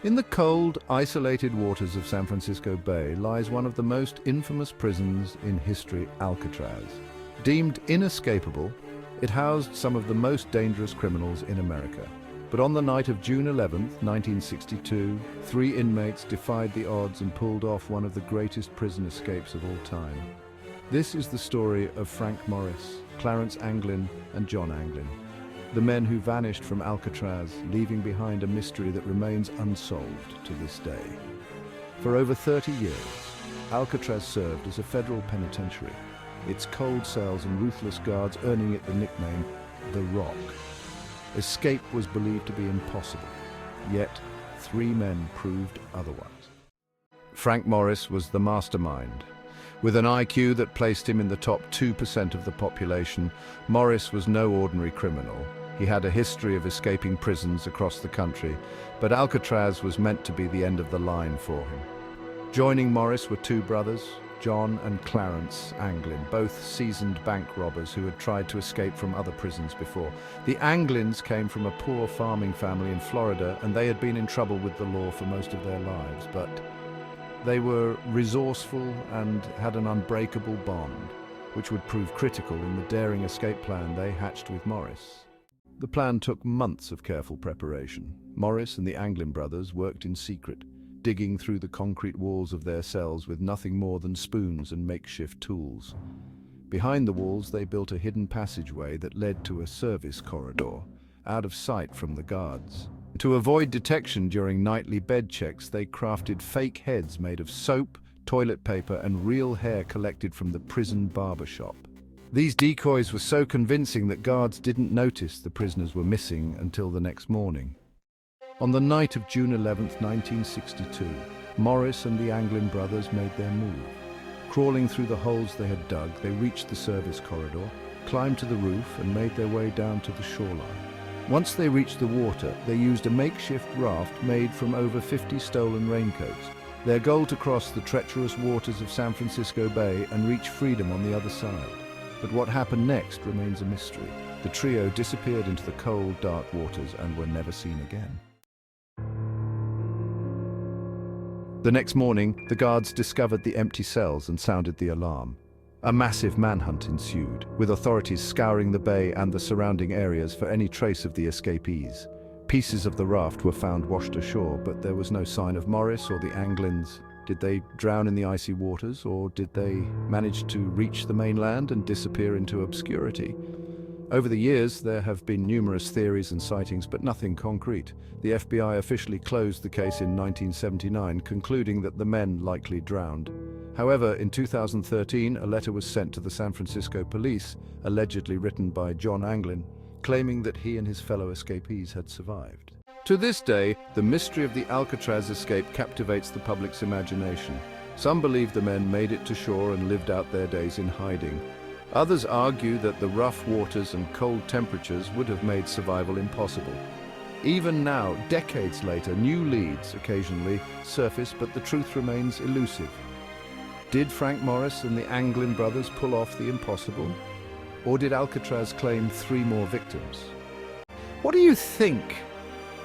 In the cold, isolated waters of San Francisco Bay lies one of the most infamous prisons in history, Alcatraz. Deemed inescapable, it housed some of the most dangerous criminals in America. But on the night of June 11, 1962, 3 inmates defied the odds and pulled off one of the greatest prison escapes of all time. This is the story of Frank Morris, Clarence Anglin, and John Anglin, the men who vanished from Alcatraz, leaving behind a mystery that remains unsolved to this day. For over 30 years, Alcatraz served as a federal penitentiary, its cold cells and ruthless guards earning it the nickname The Rock. Escape was believed to be impossible, yet 3 men proved otherwise. Frank Morris was the mastermind. With an IQ that placed him in the top 2% of the population, Morris was no ordinary criminal. He had a history of escaping prisons across the country, but Alcatraz was meant to be the end of the line for him. Joining Morris were 2 brothers, John and Clarence Anglin, both seasoned bank robbers who had tried to escape from other prisons before. The Anglins came from a poor farming family in Florida, and they had been in trouble with the law for most of their lives, but they were resourceful and had an unbreakable bond, which would prove critical in the daring escape plan they hatched with Morris. The plan took months of careful preparation. Morris and the Anglin brothers worked in secret, digging through the concrete walls of their cells with nothing more than spoons and makeshift tools. Behind the walls, they built a hidden passageway that led to a service corridor, out of sight from the guards. To avoid detection during nightly bed checks, they crafted fake heads made of soap, toilet paper, and real hair collected from the prison barber shop. These decoys were so convincing that guards didn't notice the prisoners were missing until the next morning. On the night of June 11, 1962, Morris and the Anglin brothers made their move. Crawling through the holes they had dug, they reached the service corridor, climbed to the roof, and made their way down to the shoreline. Once they reached the water, they used a makeshift raft made from over 50 stolen raincoats. Their goal to cross the treacherous waters of San Francisco Bay and reach freedom on the other side. But what happened next remains a mystery. The trio disappeared into the cold, dark waters and were never seen again. The next morning, the guards discovered the empty cells and sounded the alarm. A massive manhunt ensued, with authorities scouring the bay and the surrounding areas for any trace of the escapees. Pieces of the raft were found washed ashore, but there was no sign of Morris or the Anglins. Did they drown in the icy waters, or did they manage to reach the mainland and disappear into obscurity? Over the years, there have been numerous theories and sightings, but nothing concrete. The FBI officially closed the case in 1979, concluding that the men likely drowned. However, in 2013, a letter was sent to the San Francisco police, allegedly written by John Anglin, claiming that he and his fellow escapees had survived. To this day, the mystery of the Alcatraz escape captivates the public's imagination. Some believe the men made it to shore and lived out their days in hiding. Others argue that the rough waters and cold temperatures would have made survival impossible. Even now, decades later, new leads occasionally surface, but the truth remains elusive. Did Frank Morris and the Anglin brothers pull off the impossible? Or did Alcatraz claim 3 more victims? What do you think?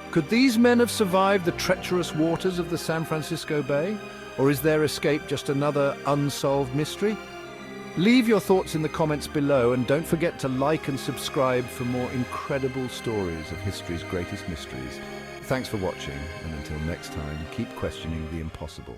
Could these men have survived the treacherous waters of the San Francisco Bay? Or is their escape just another unsolved mystery? Leave your thoughts in the comments below, and don't forget to like and subscribe for more incredible stories of history's greatest mysteries. Thanks for watching, and until next time, keep questioning the impossible.